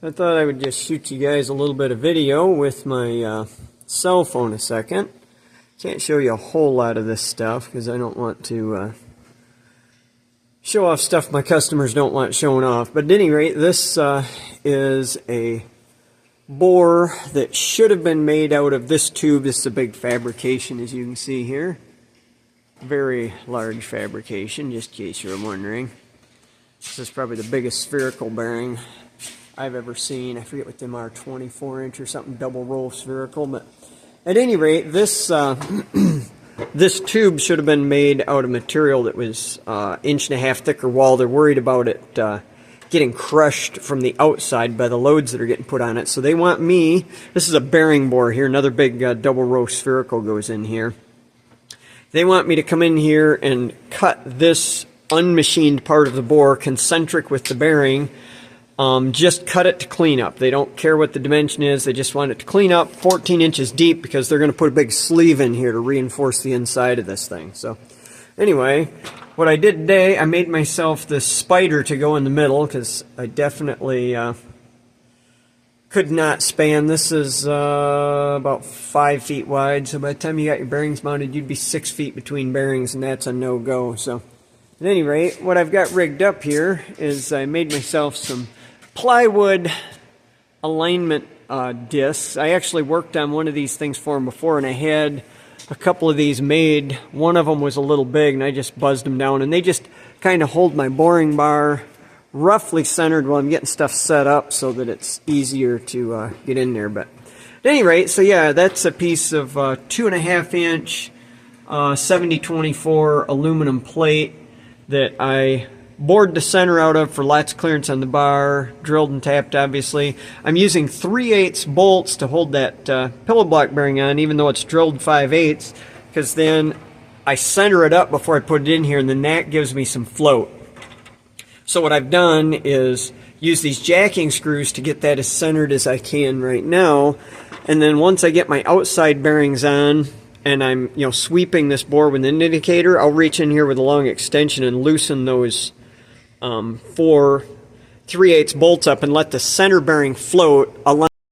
I thought I would just shoot you guys a little bit of video with my cell phone a second. Can't show you a whole lot of this stuff because I don't want to show off stuff my customers don't want showing off. But at any rate, this is a bore that should have been made out of this tube. This is a big fabrication, as you can see here. Very large fabrication, just in case you're wondering. This is probably the biggest spherical bearing I've ever seen. I forget what them are, 24-inch or something, double row spherical. But at any rate, this this tube should have been made out of material that was 1.5 inch thicker wall. They're worried about it getting crushed from the outside by the loads that are getting put on it. So they want me, this is a bearing bore here, another big double row spherical goes in here. They want me to come in here and cut this unmachined part of the bore concentric with the bearing. Just cut it to clean up. They don't care what the dimension is. They just want it to clean up 14 inches deep because they're going to put a big sleeve in here to reinforce the inside of this thing. So anyway, what I did today, I made myself this spider to go in the middle because I definitely could not span. This is about 5 feet wide. So by the time you got your bearings mounted, you'd be 6 feet between bearings, and that's a no-go. So at any rate, what I've got rigged up here is I made myself some plywood alignment discs. I actually worked on one of these things for them before, and I had a couple of these made. One of them was a little big, and I just buzzed them down, and they just kind of hold my boring bar roughly centered while I'm getting stuff set up so that it's easier to get in there. But at any rate, so yeah, that's a piece of 2.5 inch 70-24 aluminum plate that I bored the center out of for lots of clearance on the bar, drilled and tapped obviously. I'm using 3/8 bolts to hold that pillow block bearing on, even though it's drilled 5/8, because then I center it up before I put it in here, and then that gives me some float. So what I've done is use these jacking screws to get that as centered as I can right now, and then once I get my outside bearings on, and I'm sweeping this bore with an indicator, I'll reach in here with a long extension and loosen those 4 3/8 bolts up and let the center bearing float.